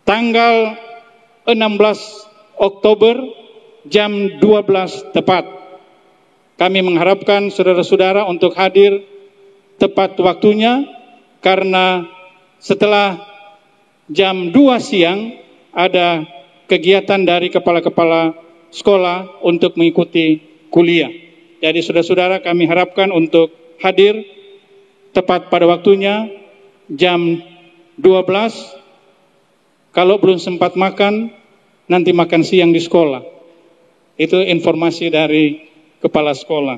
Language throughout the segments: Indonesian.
tanggal 16 Oktober jam 12 tepat. Kami mengharapkan saudara-saudara untuk hadir tepat waktunya, karena setelah jam 2 siang ada kegiatan dari kepala-kepala sekolah untuk mengikuti kuliah. Jadi saudara-saudara, kami harapkan untuk hadir tepat pada waktunya jam 12. Kalau belum sempat makan, nanti makan siang di sekolah. Itu informasi dari kepala sekolah.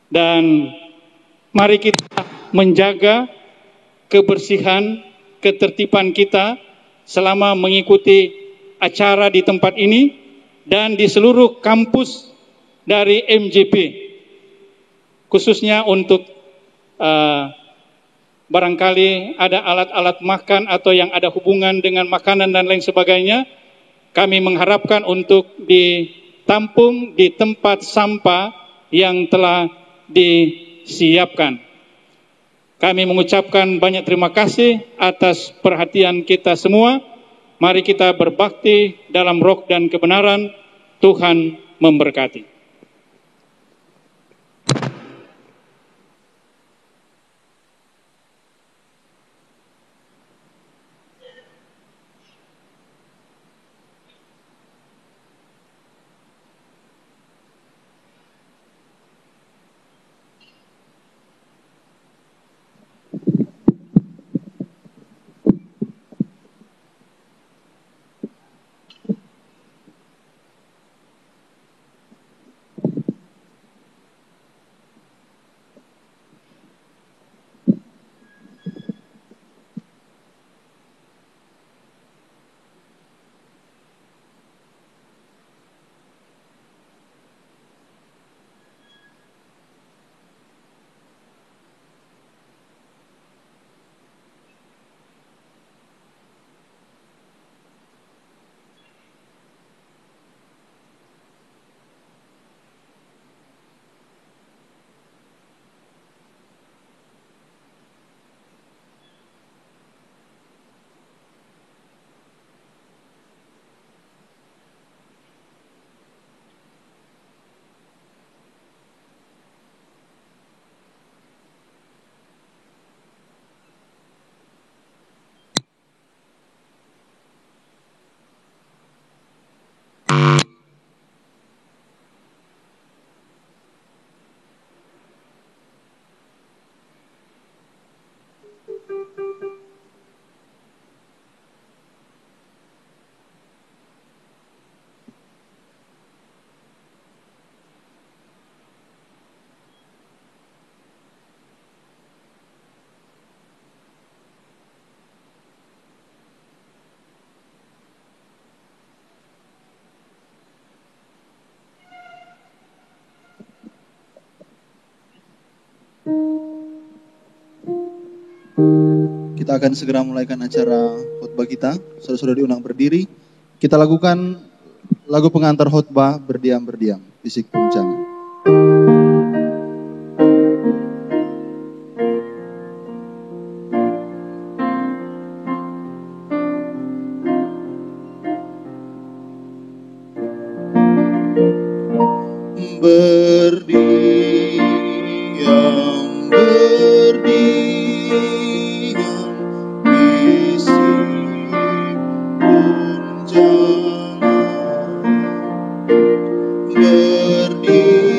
Dan mari kita menjaga kebersihan, ketertiban kita selama mengikuti acara di tempat ini dan di seluruh kampus dari MJP. Khususnya untuk barangkali ada alat-alat makan atau yang ada hubungan dengan makanan dan lain sebagainya, kami mengharapkan untuk ditampung di tempat sampah yang telah disiapkan. Kami mengucapkan banyak terima kasih atas perhatian kita semua. Mari kita berbakti dalam roh dan kebenaran. Tuhan memberkati. Kita akan segera mulaikan acara khutbah kita. Saudara-saudara diundang berdiri. Kita lakukan lagu pengantar khutbah, Berdiam-Berdiam, Bisik Guncangan. Berdiam, berdiam, bisik guncangan. Berdiam.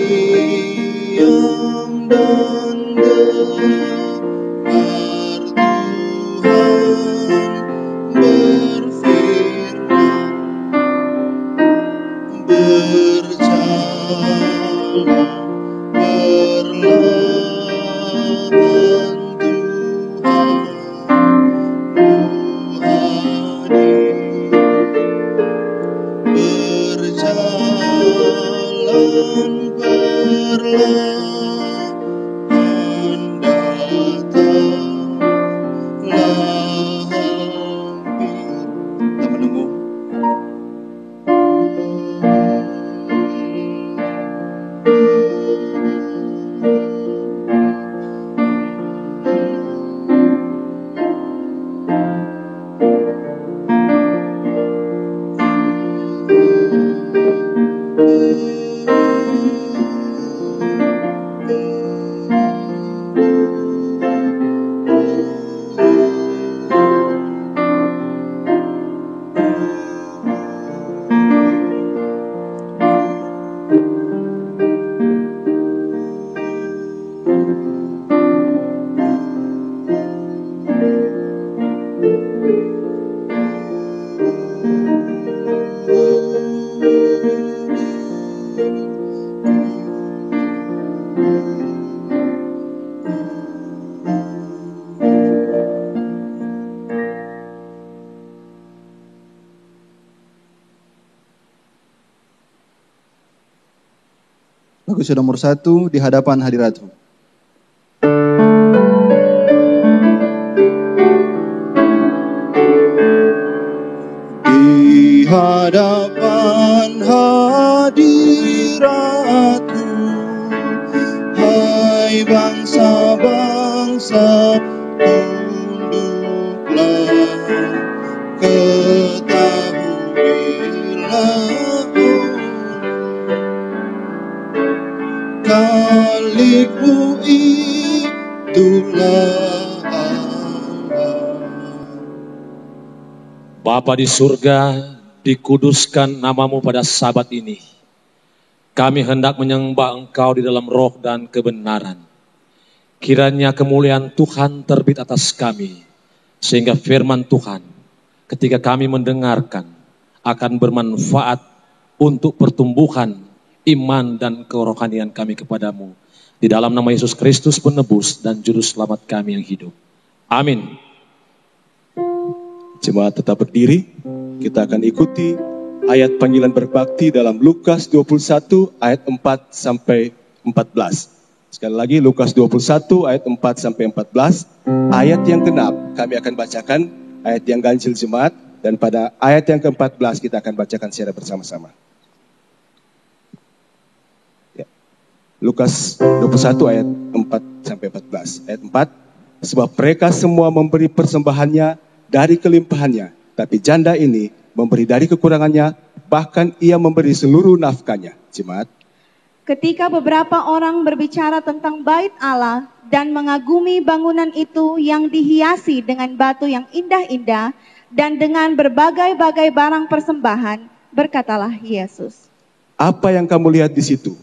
Lagu nomor 1, Di Hadapan Hadirat-Mu. Di hadapan hadirat-Mu, hai bangsa-bangsa, tunduklah, ketahuilah kali-Mu itulah Allah. Bapa di surga, dikuduskan nama-Mu pada sabat ini. Kami hendak menyembah Engkau di dalam roh dan kebenaran. Kiranya kemuliaan Tuhan terbit atas kami, sehingga firman Tuhan ketika kami mendengarkan akan bermanfaat untuk pertumbuhan iman dan kerohanian kami kepadamu. Di dalam nama Yesus Kristus penebus dan juru selamat kami yang hidup. Amin. Jemaat tetap berdiri, kita akan ikuti ayat panggilan berbakti dalam Lukas 21 ayat 4 sampai 14. Sekali lagi Lukas 21 ayat 4 sampai 14. Ayat yang genap kami akan bacakan, ayat yang ganjil jemaat, dan pada ayat yang ke-14 kita akan bacakan secara bersama-sama. Ya. Lukas 21 ayat 4 sampai 14. Ayat 4, sebab mereka semua memberi persembahannya dari kelimpahannya, tapi janda ini memberi dari kekurangannya, bahkan ia memberi seluruh nafkahnya. Jemaat. Ketika beberapa orang berbicara tentang bait Allah dan mengagumi bangunan itu yang dihiasi dengan batu yang indah-indah dan dengan berbagai-bagai barang persembahan, berkatalah Yesus, apa yang kamu lihat di situ?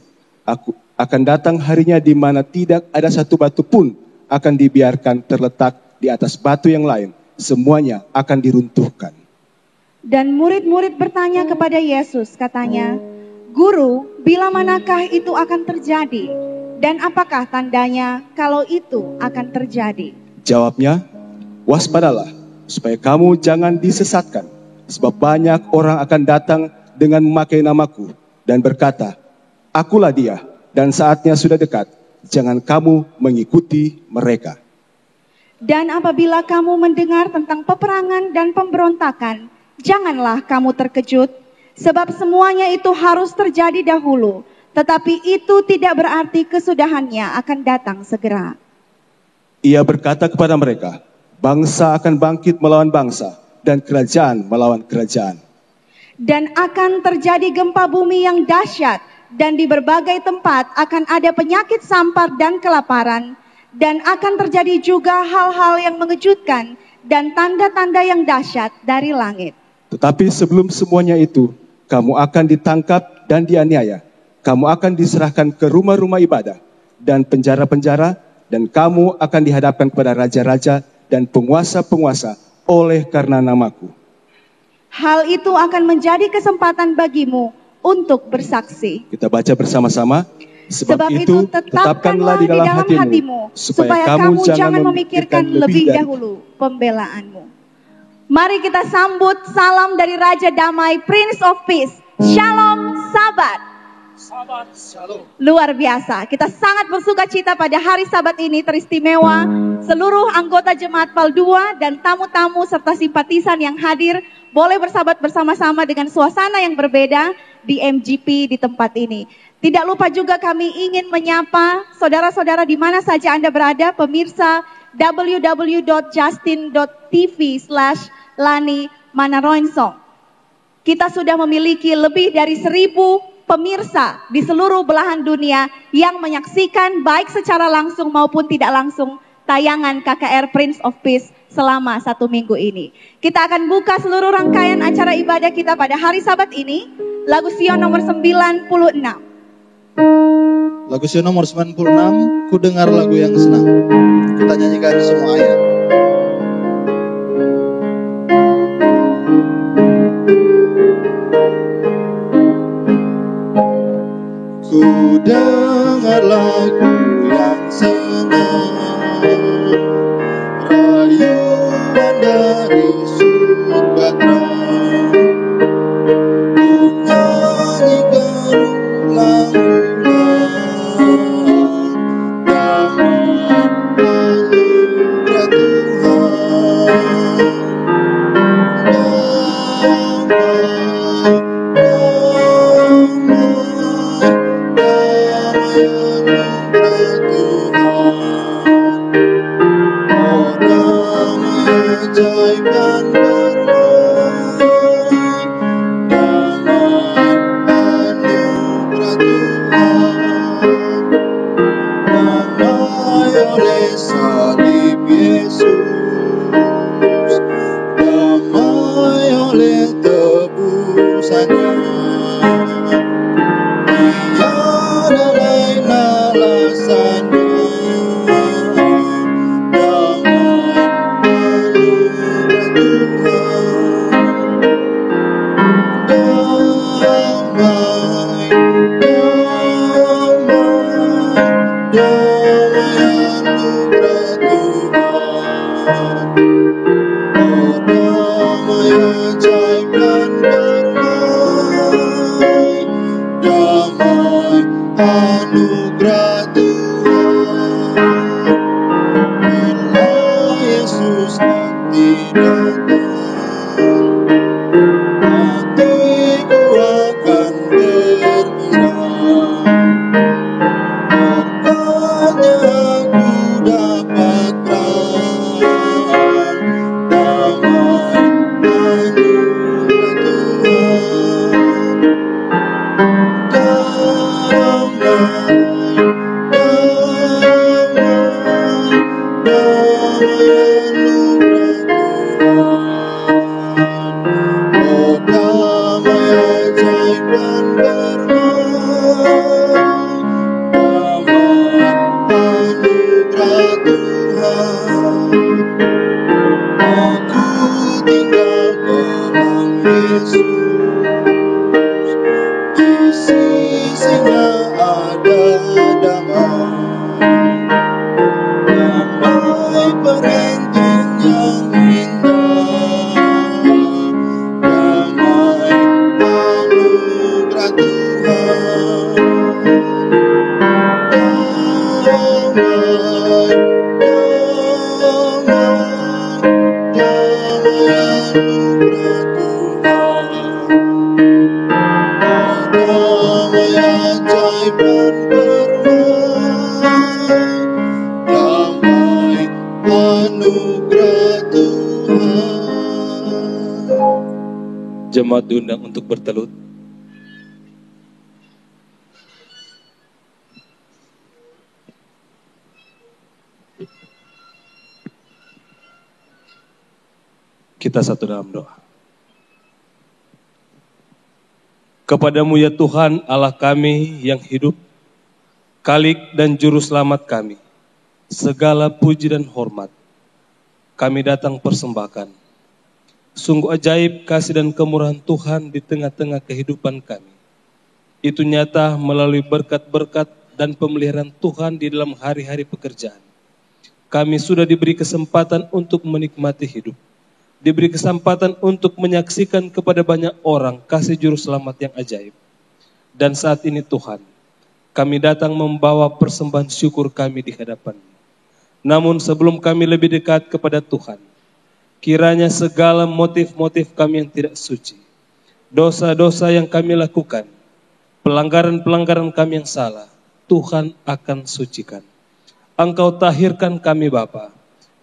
Aku akan datang harinya di mana tidak ada satu batu pun akan dibiarkan terletak di atas batu yang lain. Semuanya akan diruntuhkan. Dan murid-murid bertanya kepada Yesus, katanya, Guru, bila manakah itu akan terjadi? Dan apakah tandanya kalau itu akan terjadi? Jawabnya, waspadalah, supaya kamu jangan disesatkan. Sebab banyak orang akan datang dengan memakai namaku dan berkata, akulah dia, dan saatnya sudah dekat. Jangan kamu mengikuti mereka. Dan apabila kamu mendengar tentang peperangan dan pemberontakan, janganlah kamu terkejut, sebab semuanya itu harus terjadi dahulu, tetapi itu tidak berarti kesudahannya akan datang segera. Ia berkata kepada mereka, bangsa akan bangkit melawan bangsa, dan kerajaan melawan kerajaan. Dan akan terjadi gempa bumi yang dahsyat, dan di berbagai tempat akan ada penyakit sampar dan kelaparan. Dan akan terjadi juga hal-hal yang mengejutkan dan tanda-tanda yang dahsyat dari langit. Tetapi sebelum semuanya itu, kamu akan ditangkap dan dianiaya. Kamu akan diserahkan ke rumah-rumah ibadah dan penjara-penjara, dan kamu akan dihadapkan kepada raja-raja dan penguasa-penguasa oleh karena namaku. Hal itu akan menjadi kesempatan bagimu untuk bersaksi. Kita baca bersama-sama. Sebab itu tetapkanlah di dalam hatimu, supaya kamu jangan memikirkan lebih dahulu pembelaanmu. Mari kita sambut salam dari Raja Damai, Prince of Peace. Shalom Sabat. Sabat Shalom. Luar biasa, kita sangat bersuka cita pada hari Sabat ini teristimewa. Seluruh anggota Jemaat PAL 2 dan tamu-tamu serta simpatisan yang hadir boleh bersabat bersama-sama dengan suasana yang berbeda di MGP di tempat ini. Tidak lupa juga kami ingin menyapa saudara-saudara di mana saja Anda berada, pemirsa www.justin.tv/Lani Manaroensong. Kita sudah memiliki lebih dari 1.000 pemirsa di seluruh belahan dunia yang menyaksikan baik secara langsung maupun tidak langsung tayangan KKR Prince of Peace selama 1 minggu ini. Kita akan buka seluruh rangkaian acara ibadah kita pada hari Sabat ini. Lagu Sion nomor 96. Lagu Sion nomor 96, ku dengar lagu yang senang. Kita nyanyikan semua ayat. Ku dengar lagu yang senang, rayuan dari surga terang. Ku nyanyikan ulang-ulang oleh salib Yesus, damai oleh tebusannya. Tiada lain alasannya, damai anugerah Tuhan, damai, damai, damai anugerah Tuhan. Oh, damai ajaib dan damai, damai anugerah Tuhan. Bila Yesus nanti datang, hatiku akan bergirang. Berkatnya aku dapatkan damai anugerah Tuhan. Damai, damai, damai anugerah Tuhan. Oh, damai ajaib dan damai, damai anugerah Tuhan. Aku tinggal dalam Yesus, di sisinya ada damai, damai parenting yang indah, damai anugerah Tuhan. Damai, damai, damai anugerah Tuhan. Oh, damai ajaib dan damai, damai anugerah Tuhan. Jemaat diundang untuk bertelut. Kita satu dalam doa. Kepadamu ya Tuhan Allah kami yang hidup, Khalik dan Juru Selamat kami, segala puji dan hormat kami datang persembahkan. Sungguh ajaib kasih dan kemurahan Tuhan di tengah-tengah kehidupan kami. Itu nyata melalui berkat-berkat dan pemeliharaan Tuhan di dalam hari-hari pekerjaan. Kami sudah diberi kesempatan untuk menikmati hidup. Diberi kesempatan untuk menyaksikan kepada banyak orang kasih Juru Selamat yang ajaib. Dan saat ini Tuhan, kami datang membawa persembahan syukur kami di hadapan-Mu. Namun sebelum kami lebih dekat kepada Tuhan, kiranya segala motif-motif kami yang tidak suci, dosa-dosa yang kami lakukan, pelanggaran-pelanggaran kami yang salah, Tuhan akan sucikan. Engkau tahirkan kami Bapa,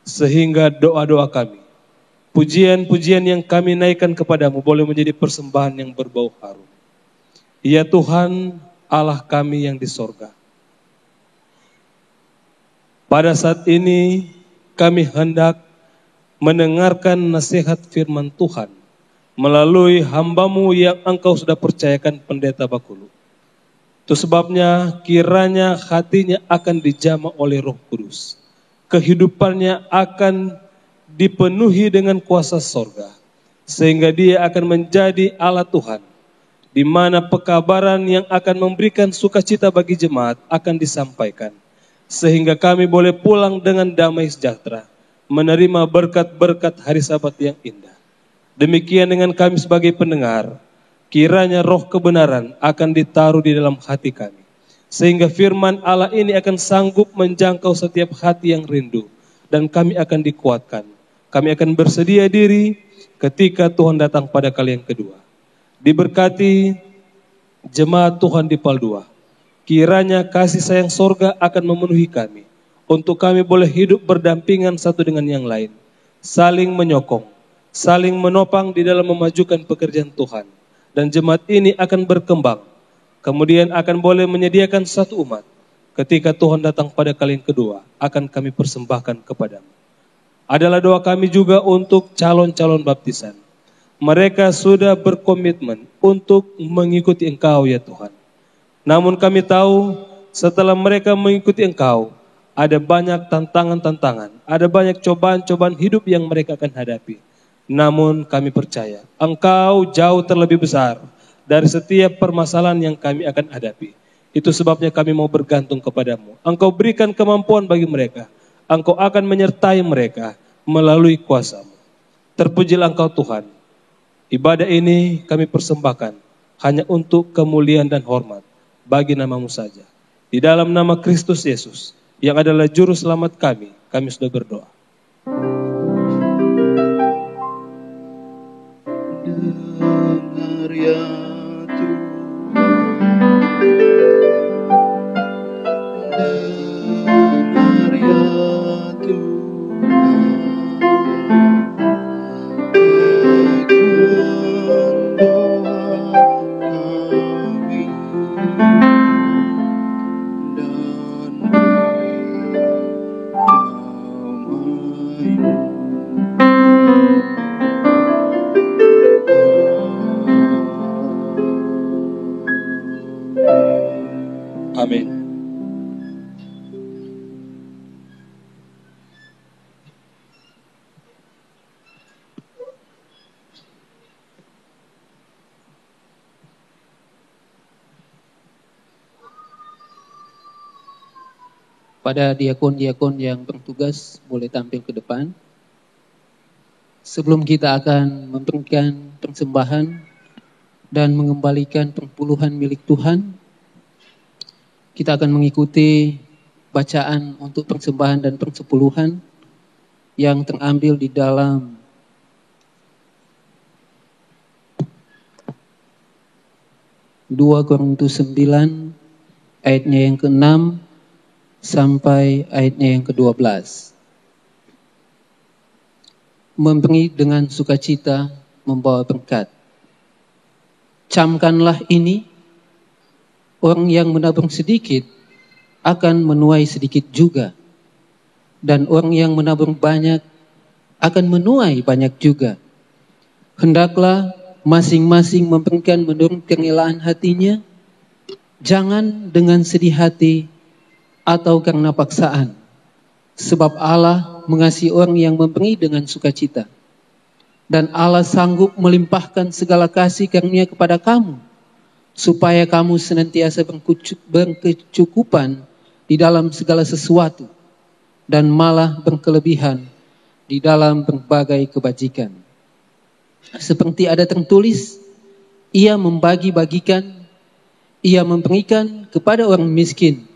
sehingga doa-doa kami, pujian-pujian yang kami naikkan kepadamu boleh menjadi persembahan yang berbau harum. Ya Tuhan, Allah kami yang di sorga. Pada saat ini kami hendak mendengarkan nasihat firman Tuhan melalui hamba-Mu yang Engkau sudah percayakan Pendeta Bakulu. Itu sebabnya kiranya hatinya akan dijamah oleh Roh Kudus. Kehidupannya akan dipenuhi dengan kuasa sorga, sehingga dia akan menjadi alat Tuhan, di mana pekabaran yang akan memberikan sukacita bagi jemaat akan disampaikan, sehingga kami boleh pulang dengan damai sejahtera, menerima berkat-berkat hari Sabat yang indah. Demikian dengan kami sebagai pendengar, kiranya roh kebenaran akan ditaruh di dalam hati kami, sehingga firman Allah ini akan sanggup menjangkau setiap hati yang rindu, dan kami akan dikuatkan. Kami akan bersedia diri ketika Tuhan datang pada kali yang kedua. Diberkati jemaat Tuhan di Pal 2. Kiranya kasih sayang sorga akan memenuhi kami, untuk kami boleh hidup berdampingan satu dengan yang lain, saling menyokong, saling menopang di dalam memajukan pekerjaan Tuhan. Dan jemaat ini akan berkembang, kemudian akan boleh menyediakan satu umat. Ketika Tuhan datang pada kali yang kedua, akan kami persembahkan kepadamu. Adalah doa kami juga untuk calon-calon baptisan. Mereka sudah berkomitmen untuk mengikuti Engkau ya Tuhan. Namun kami tahu setelah mereka mengikuti Engkau, ada banyak tantangan-tantangan, ada banyak cobaan-cobaan hidup yang mereka akan hadapi. Namun kami percaya, Engkau jauh terlebih besar dari setiap permasalahan yang kami akan hadapi. Itu sebabnya kami mau bergantung kepadamu. Engkau berikan kemampuan bagi mereka. Engkau akan menyertai mereka melalui kuasa-Mu. Terpujilah Engkau Tuhan. Ibadah ini kami persembahkan hanya untuk kemuliaan dan hormat bagi nama-Mu saja. Di dalam nama Kristus Yesus yang adalah juru selamat kami sudah berdoa. Dengar ya Tuhan, dengar ya Tuhan, akan doa kami dan beri damai-Mu. Amin. Pada diakon-diakon yang bertugas boleh tampil ke depan. Sebelum kita akan memberikan persembahan dan mengembalikan perpuluhan milik Tuhan, kita akan mengikuti bacaan untuk persembahan dan persepuluhan yang terambil di dalam Dua Korintus 9 ayatnya yang ke-6 sampai ayatnya yang ke-12. Memberi dengan sukacita membawa berkat. Camkanlah ini, orang yang menabung sedikit akan menuai sedikit juga. Dan orang yang menabung banyak akan menuai banyak juga. Hendaklah masing-masing memberikan menurut kerelaan hatinya, jangan dengan sedih hati atau karena paksaan. Sebab Allah mengasihi orang yang memberi dengan sukacita. Dan Allah sanggup melimpahkan segala kasih karunia kepada kamu, supaya kamu senantiasa berkecukupan di dalam segala sesuatu, dan malah berkelebihan di dalam berbagai kebajikan. Seperti ada tertulis, ia membagi-bagikan, ia memberikan kepada orang miskin,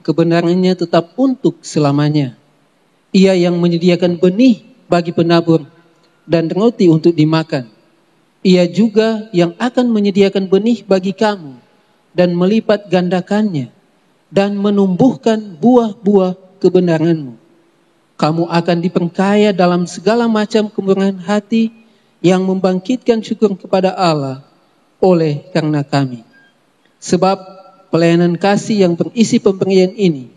kebenarannya tetap untuk selamanya. Ia yang menyediakan benih bagi penabur dan roti untuk dimakan. Ia juga yang akan menyediakan benih bagi kamu dan melipat gandakannya dan menumbuhkan buah-buah kebenaranmu. Kamu akan diperkaya dalam segala macam kemurahan hati yang membangkitkan syukur kepada Allah oleh karena kami. Sebab pelayanan kasih yang berisi pemberian ini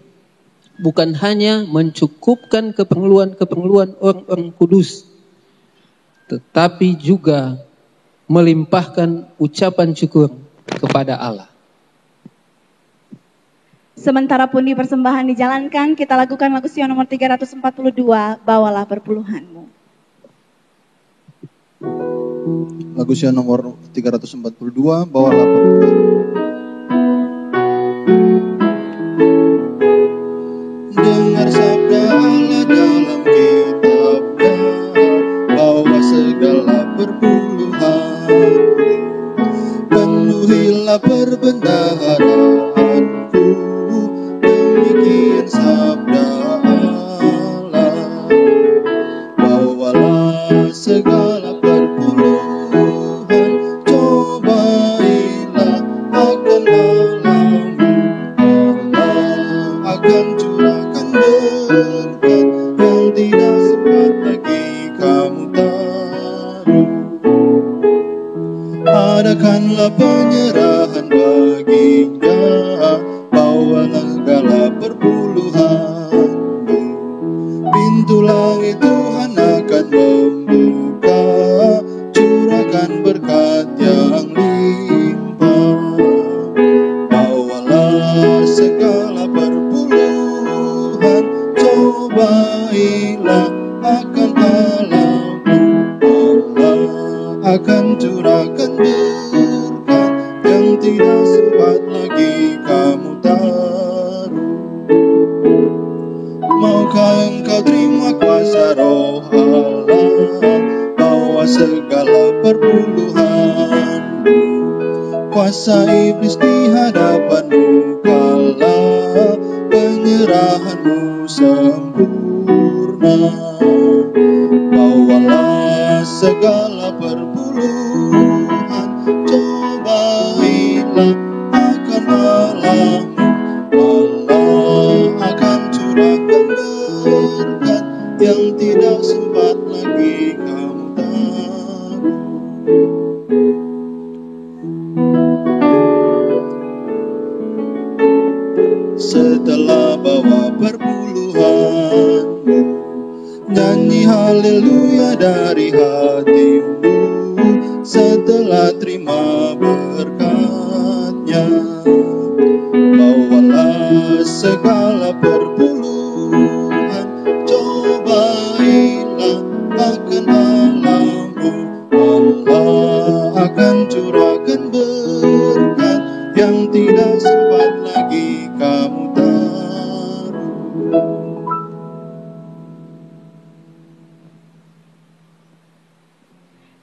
bukan hanya mencukupkan keperluan-keperluan orang-orang kudus, tetapi juga melimpahkan ucapan syukur kepada Allah. Sementara pundi persembahan dijalankan, kita lakukan lagu Sion nomor 342, Bawalah Perpuluhanmu. Lagu Sion nomor 342, Bawalah Perpuluhanmu. Dengar sabda Allah dalam kitabnya, bahwa segala perpuluhan penuhilah perbendaharaanku. Demikian sabda Allah, bawalah segala perpuluhan, cobailah aku Adakanlah penyerahan baginya, bawalah segala perpuluhanmu. Pintu langit Tuhan akan membuka, curahkan berkat yang limpah. Bawalah segala perpuluhan, cobailah akan Allahmu. Allah akan curahkan berkat yang tidak sempat lagi kamu taruh. Maukah engkau terima kuasa Roh Allah, bawa segala perpuluhanmu. Kuasa iblis di hadapanmu kalah, penyerahanmu sempurna. Bawalah segala perpuluhan, cobailah akan Allahmu. Allah akan curahkan berkat yang tidak sempat lagi kamu taruh. Setelah bawa perpuluhanmu, nyanyi haleluya dari hatimu. Setelah terima berkatnya, bawalah segala perpuluhan, cobailah akan Allahmu. Allah akan curahkan berkat yang tidak sempat lagi kamu taruh.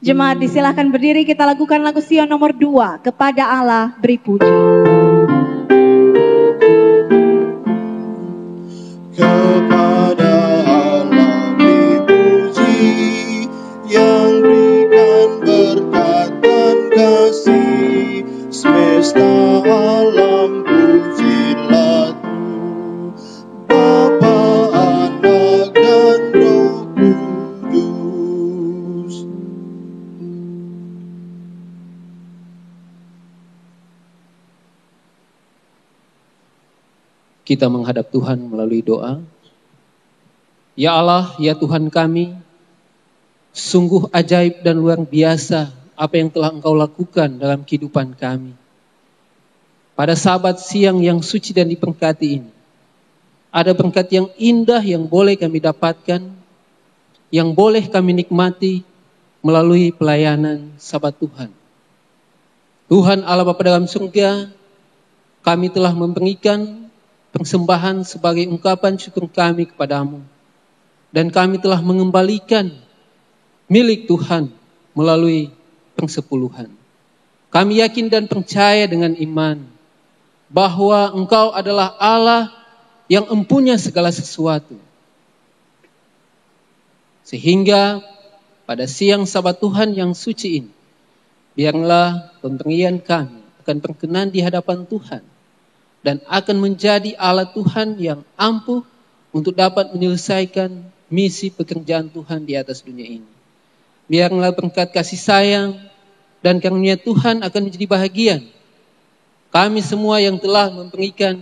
Jemaat disilahkan berdiri, kita lakukan lagu Sion nomor 2, Kepada Allah Beri Puji. Kepada Allah beri puji, yang berikan berkat dan kasih. Semesta alam pujilah Tuhan, Bapa, Anak, dan Roh Kudus. Kita menghadap Tuhan melalui doa. Ya Allah, ya Tuhan kami, sungguh ajaib dan luar biasa apa yang telah Engkau lakukan dalam kehidupan kami. Pada Sabat siang yang suci dan diberkati ini, ada berkat yang indah yang boleh kami dapatkan, yang boleh kami nikmati melalui pelayanan Sabat Tuhan. Tuhan Allah Bapa dalam surga, kami telah memberikan persembahan sebagai ungkapan syukur kami kepadamu. Dan kami telah mengembalikan milik Tuhan melalui persepuluhan. Kami yakin dan percaya dengan iman bahwa Engkau adalah Allah yang empunya segala sesuatu. Sehingga pada siang Sabat Tuhan yang suci ini, biarlah pemberian kami akan berkenan di hadapan Tuhan dan akan menjadi alat Tuhan yang ampuh untuk dapat menyelesaikan misi pekerjaan Tuhan di atas dunia ini. Biarlah berkat kasih sayang dan karunia Tuhan akan menjadi bahagian kami semua yang telah memberikan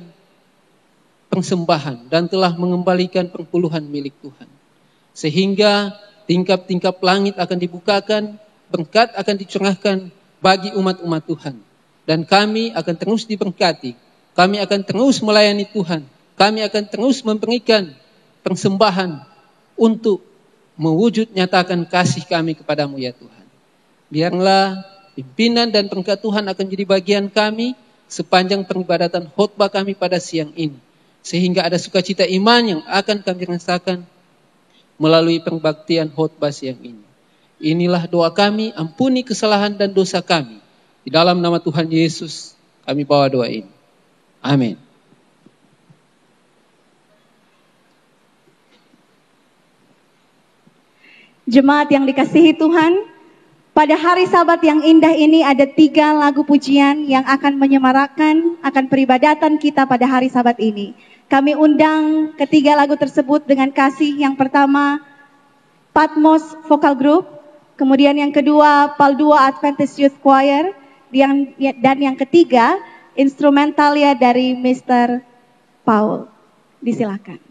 persembahan dan telah mengembalikan perpuluhan milik Tuhan. Sehingga tingkap-tingkap langit akan dibukakan, berkat akan dicurahkan bagi umat-umat Tuhan. Dan kami akan terus diberkati. Kami akan terus melayani Tuhan. Kami akan terus memberikan persembahan untuk mewujud nyatakan kasih kami kepadamu ya Tuhan. Biarlah pimpinan dan berkat Tuhan akan jadi bagian kami sepanjang peribadatan khotbah kami pada siang ini. Sehingga ada sukacita iman yang akan kami rasakan melalui perbaktian khotbah siang ini. Inilah doa kami, ampuni kesalahan dan dosa kami. Di dalam nama Tuhan Yesus kami bawa doa ini. Amin. Jemaat yang dikasihi Tuhan, pada hari Sabat yang indah ini ada 3 lagu pujian yang akan menyemarakan akan peribadatan kita pada hari Sabat ini. Kami undang ketiga lagu tersebut dengan kasih. Yang pertama, Patmos Vocal Group, Kemudian yang kedua, Paldua Adventist Youth Choir. Dan yang ketiga, instrumentalia dari Mr. Paul. Disilakan.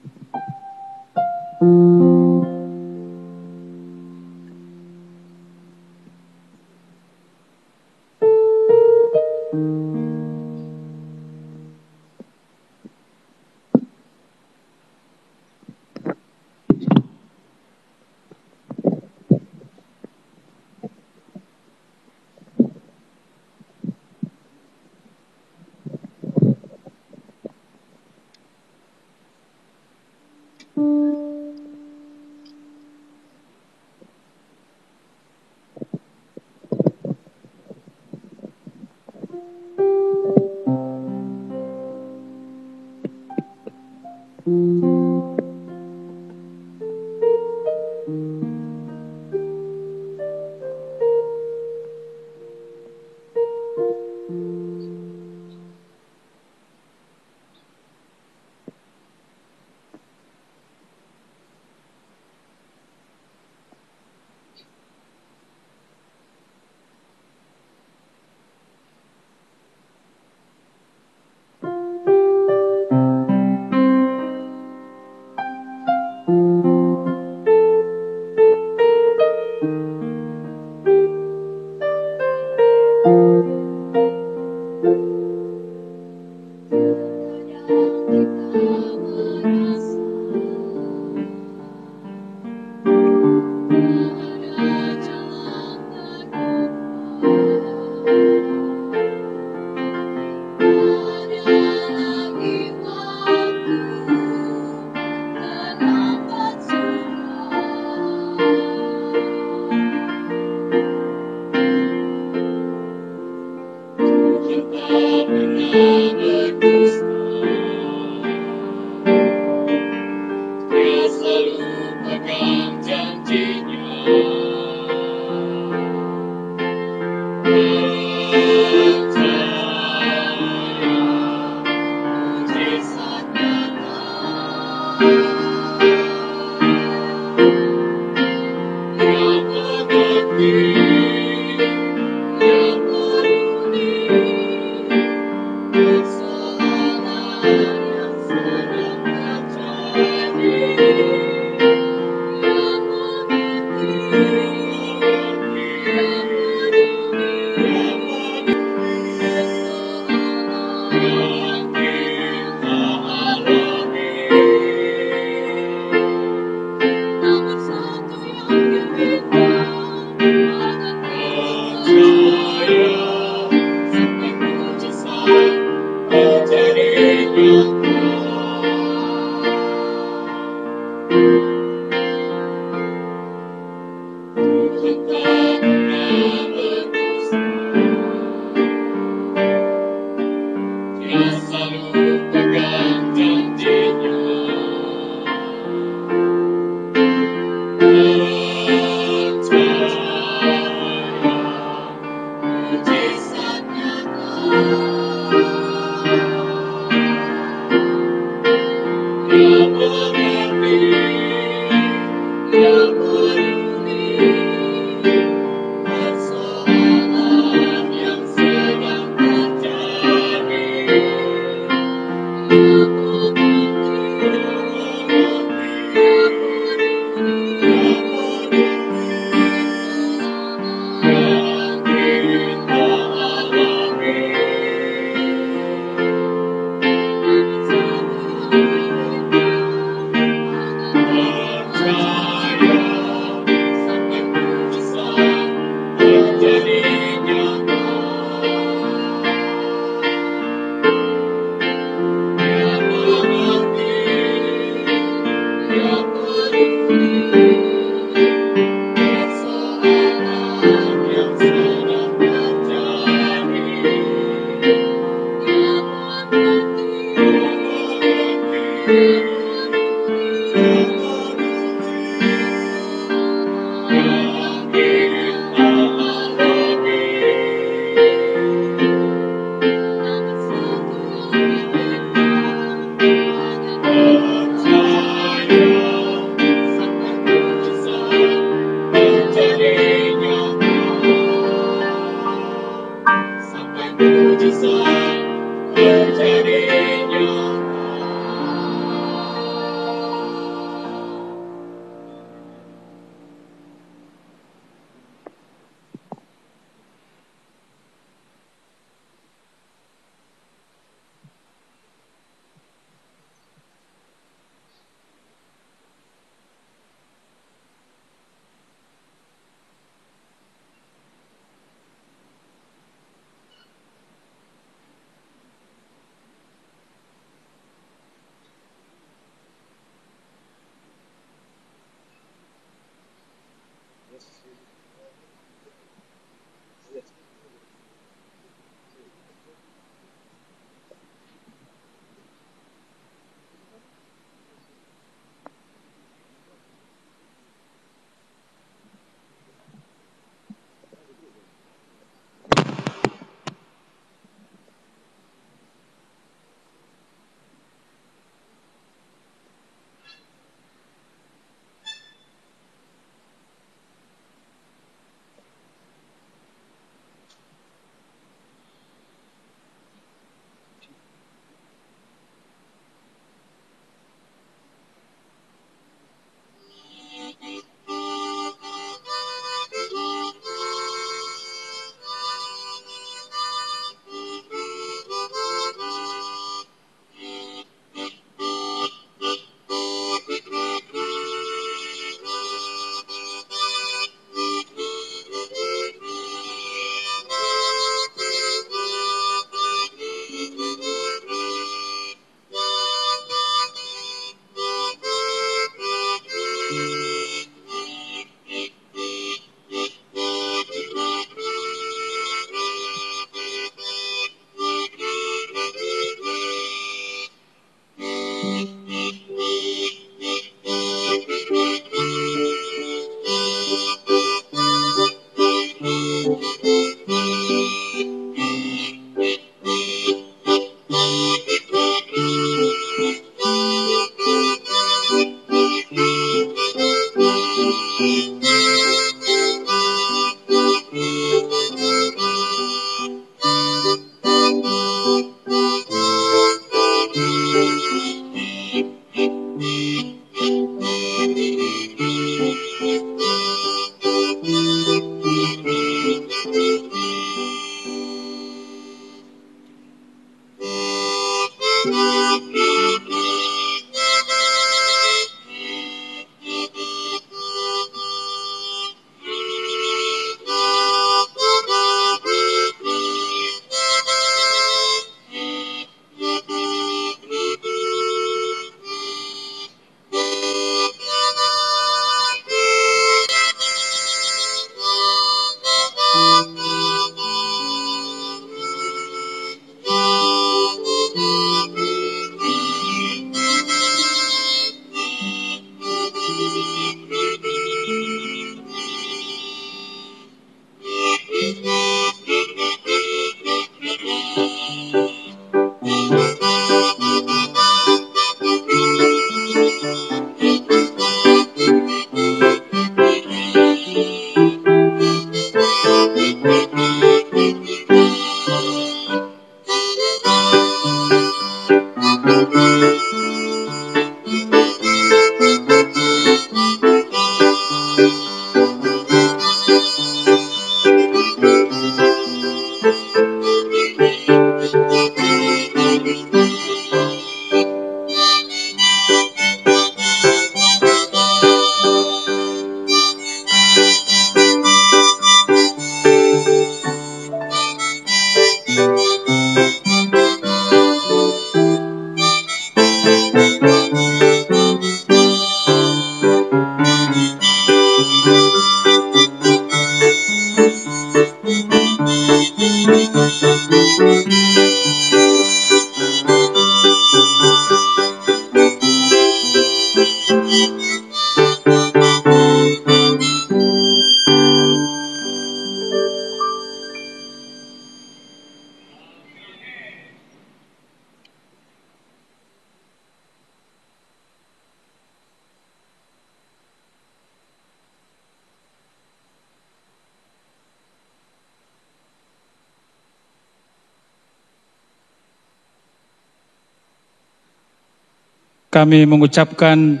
Kami mengucapkan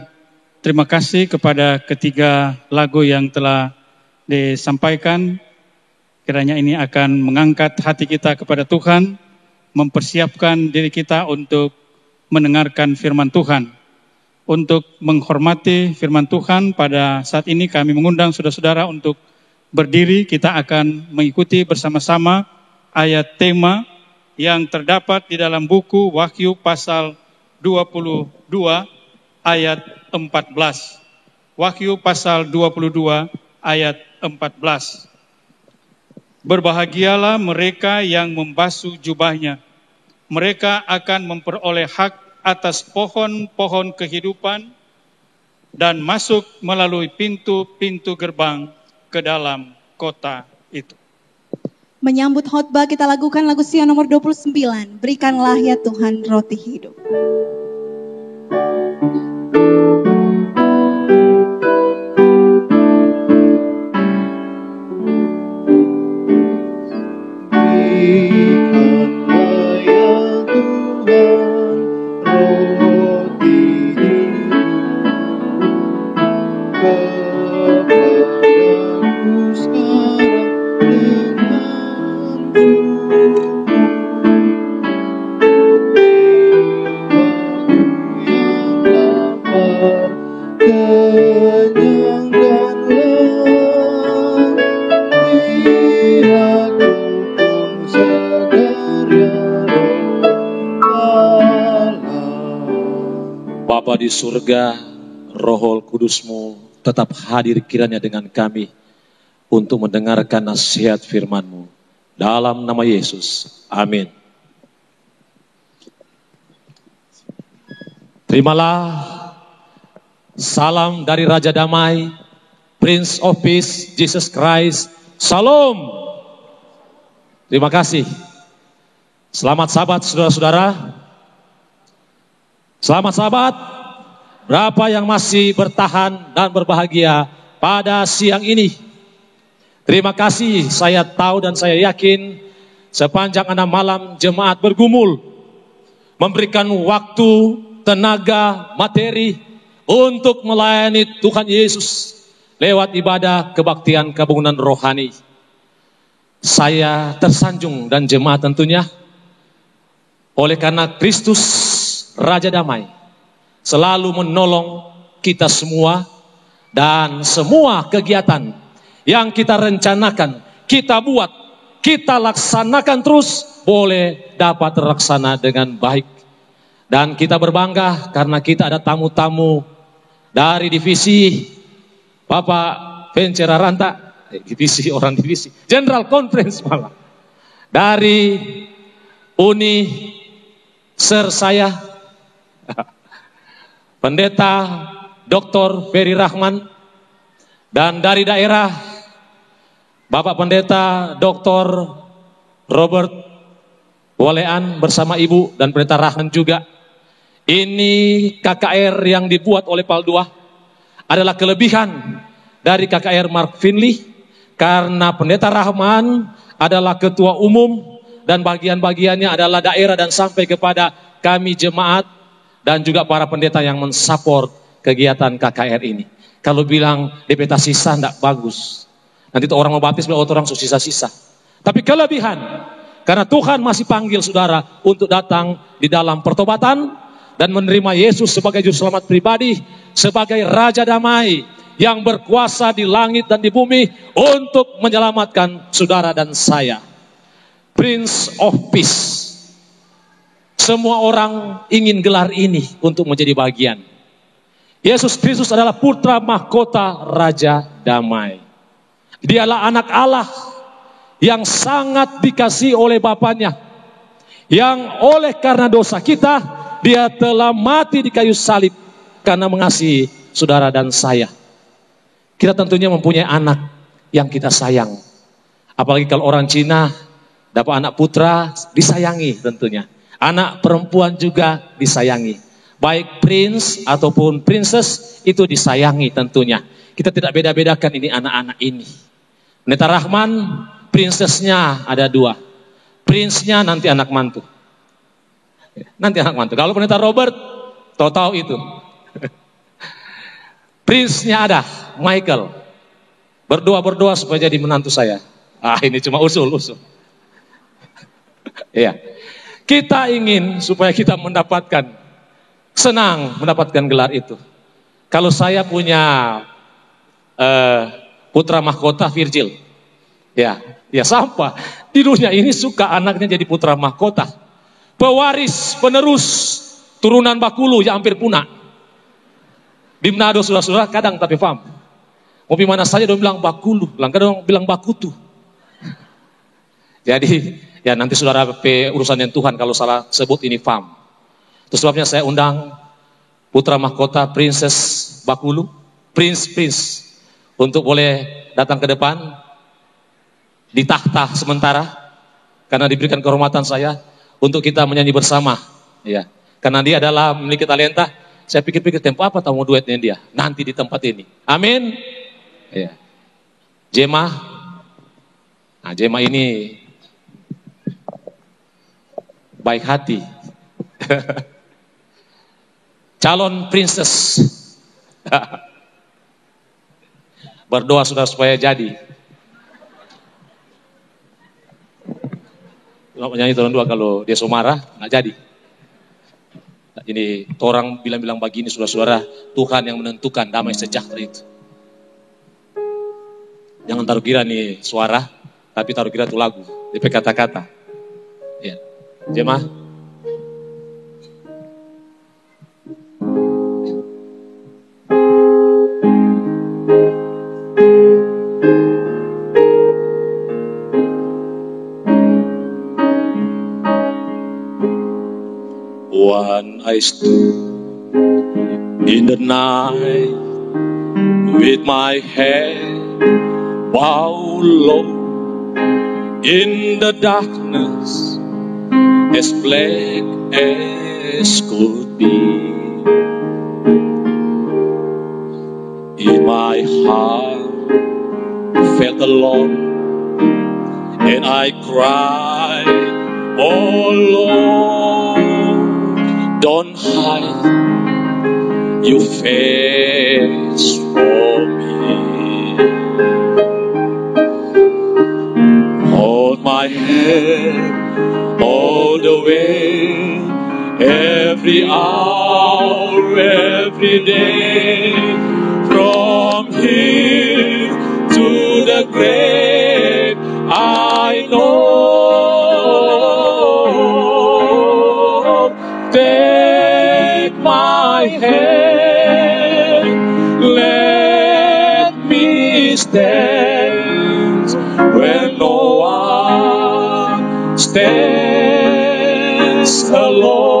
terima kasih kepada ketiga lagu yang telah disampaikan. Kiranya ini akan mengangkat hati kita kepada Tuhan, mempersiapkan diri kita untuk mendengarkan firman Tuhan. Untuk menghormati firman Tuhan, pada saat ini kami mengundang saudara-saudara untuk berdiri. Kita akan mengikuti bersama-sama ayat tema yang terdapat di dalam buku Wahyu pasal 22 ayat 14. Wahyu pasal 22 ayat 14. Berbahagialah mereka yang membasuh jubahnya. Mereka akan memperoleh hak atas pohon-pohon kehidupan dan masuk melalui pintu-pintu gerbang ke dalam kota itu. Menyambut khotbah kita lakukan lagu Sion nomor 29. Berikanlah ya Tuhan roti hidup. Bapa di surga, Roh Kudus-Mu tetap hadir kiranya dengan kami untuk mendengarkan nasihat firman-Mu. Dalam nama Yesus, amin. Terimalah salam dari Raja Damai, Prince of Peace, Jesus Christ. Salam. Terima kasih. Selamat sabat saudara-saudara. Selamat sabat. Berapa yang masih bertahan dan berbahagia pada siang ini? Terima kasih, saya tahu dan saya yakin sepanjang 6 malam jemaat bergumul memberikan waktu, tenaga, materi untuk melayani Tuhan Yesus lewat ibadah kebaktian kebangunan rohani. Saya tersanjung dan jemaat tentunya oleh karena Kristus Raja Damai selalu menolong kita semua, dan semua kegiatan yang kita rencanakan, kita buat, kita laksanakan terus boleh dapat terlaksana dengan baik. Dan kita berbangga karena kita ada tamu-tamu dari divisi Bapak Vencera Ranta, divisi General Conference malah, dari Uni Ser saya Pendeta Dr. Ferry Rahman, dan dari daerah Bapak Pendeta Dr. Robert Walean bersama Ibu dan Pendeta Rahman juga. Ini KKR yang dibuat oleh PAL2 adalah kelebihan dari KKR Mark Finley, karena Pendeta Rahman adalah ketua umum dan bagian-bagiannya adalah daerah dan sampai kepada kami jemaat dan juga para pendeta yang mensupport kegiatan KKR ini. Kalau bilang DPT sisa tidak bagus. Nanti itu orang mau baptis bilang orang sisa-sisa. Tapi kelebihan, karena Tuhan masih panggil saudara untuk datang di dalam pertobatan dan menerima Yesus sebagai juru selamat pribadi, sebagai Raja Damai yang berkuasa di langit dan di bumi untuk menyelamatkan saudara dan saya. Prince of Peace. Semua orang ingin gelar ini untuk menjadi bagian. Yesus Kristus adalah putra mahkota Raja Damai. Dialah anak Allah yang sangat dikasihi oleh Bapaknya, yang oleh karena dosa kita, dia telah mati di kayu salib karena mengasihi saudara dan saya. Kita tentunya mempunyai anak yang kita sayang. Apalagi kalau orang Cina dapat anak putra, disayangi tentunya. Anak perempuan juga disayangi. Baik prince ataupun princess itu disayangi tentunya. Kita tidak beda-bedakan ini anak-anak ini. Pendeta Rahman, princessnya ada 2. Prince-nya nanti anak mantu. Nanti anak mantu. Kalau Pendeta Robert, tahu itu. Prince-nya ada, Michael. Berdoa-berdoa supaya jadi menantu saya. Ini cuma usul. Iya. Kita ingin supaya kita senang mendapatkan gelar itu. Kalau saya punya putra mahkota Virgil, ya sampah. Di dunia ini suka anaknya jadi putra mahkota, pewaris, penerus turunan Bakulu yang hampir punah. Di Manado saudara-saudara kadang tapi paham. Mau di mana saja dong bilang Bakulu, kadang bilang Bakutu. Jadi ya nanti saudara urusan dengan Tuhan kalau salah sebut ini fam. Itu sebabnya saya undang putra mahkota Princess Bakulu, Prince untuk boleh datang ke depan di tahta sementara karena diberikan kehormatan saya untuk kita menyanyi bersama. Ya, karena dia adalah memiliki talenta. Saya pikir-pikir tempo apa tamu duet dengan dia nanti di tempat ini. Amin. Ya. Jema. Nah, Jema ini baik hati. Calon princess. Berdoa sudah supaya jadi. Menyanyi tahun 2 kalau dia marah nggak jadi. Ini orang bilang begini saudara-saudara, Tuhan yang menentukan damai sejahtera itu. Jangan taruh kira nih suara, tapi taruh kira itu lagu, DP kata-kata. Ya. Jemaah. One I stood In the night, with my head bowed low, in the darkness, as black as could be. In my heart, felt alone, and I cried, oh Lord, don't hide your face from me. Hold my hand all the way, every hour, every day, from here to the grave. I know, take my hand, let me stand where no one stands alone.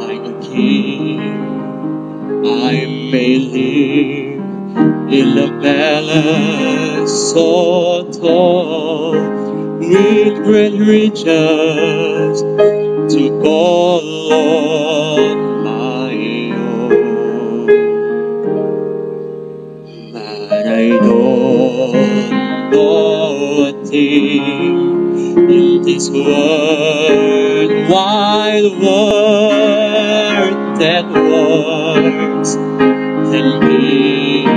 Like a king, I may live in the palace so tall, with great riches to call on my own. But I don't know a thing in this wide world that works can be.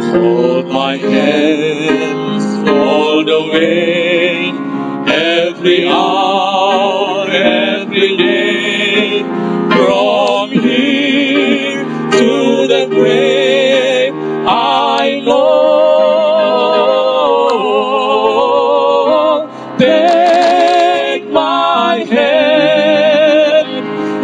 Hold my hands all the way, every hour, every day, from here to the grave. I know, take my hand,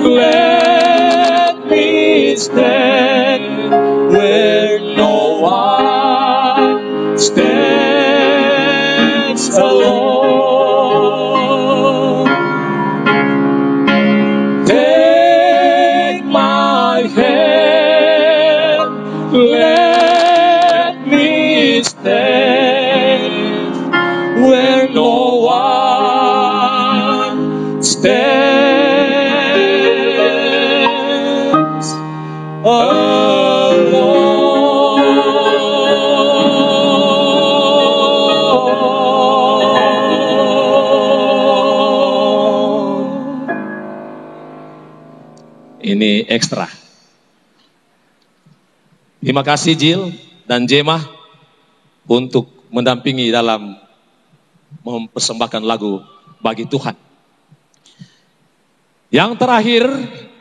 let me stand where no one stands alone. Take my hand, let me stand where no one stands alone. Ini ekstra. Terima kasih Jill dan Jemah untuk mendampingi dalam mempersembahkan lagu bagi Tuhan. Yang terakhir,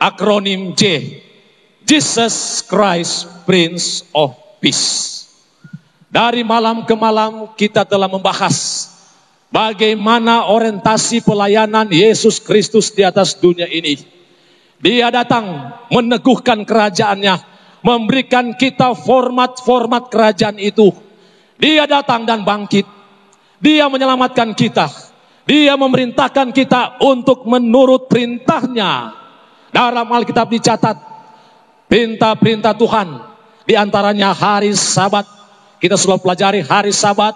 akronim J, Jesus Christ Prince of Peace. Dari malam ke malam kita telah membahas bagaimana orientasi pelayanan Yesus Kristus di atas dunia ini. Dia datang meneguhkan kerajaannya, memberikan kita format-format kerajaan itu. Dia datang dan bangkit. Dia menyelamatkan kita. Dia memerintahkan kita untuk menurut perintahnya. Dalam Alkitab dicatat perintah-perintah Tuhan. Di antaranya hari Sabat. Kita sudah pelajari hari Sabat,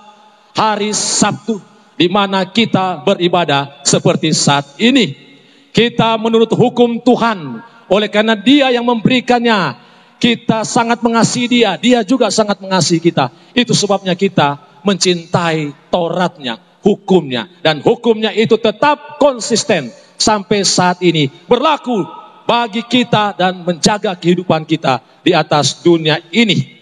hari Sabtu, di mana kita beribadah seperti saat ini. Kita menurut hukum Tuhan. Oleh karena Dia yang memberikannya, kita sangat mengasihi Dia. Dia juga sangat mengasihi kita. Itu sebabnya kita mencintai Tauratnya, hukumnya. Dan hukumnya itu tetap konsisten sampai saat ini. Berlaku bagi kita dan menjaga kehidupan kita di atas dunia ini.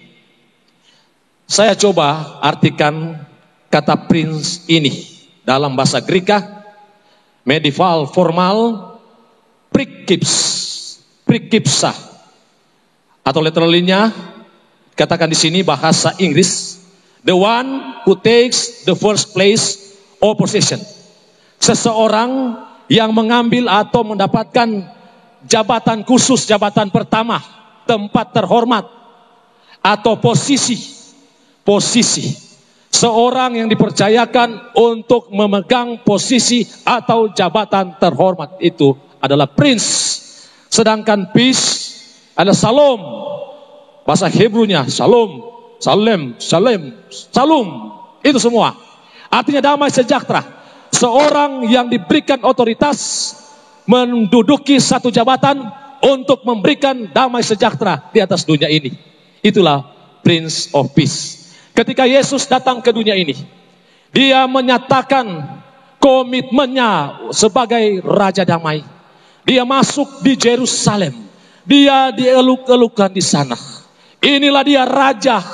Saya coba artikan kata prince ini dalam bahasa Greka. Medieval formal prikipsa atau literally-nya katakan di sini bahasa Inggris, the one who takes the first place or position. Seseorang yang mengambil atau mendapatkan jabatan khusus, jabatan pertama, tempat terhormat atau posisi. seorang yang dipercayakan untuk memegang posisi atau jabatan terhormat itu adalah prince. Sedangkan peace adalah salom. Bahasa Hebrunya shalom, salem, shalem, shalom. Itu semua. Artinya damai sejahtera. Seorang yang diberikan otoritas menduduki satu jabatan untuk memberikan damai sejahtera di atas dunia ini. Itulah Prince of Peace. Ketika Yesus datang ke dunia ini, dia menyatakan komitmennya sebagai Raja Damai. Dia masuk di Yerusalem. Dia dieluk-elukan di sana. Inilah dia Raja.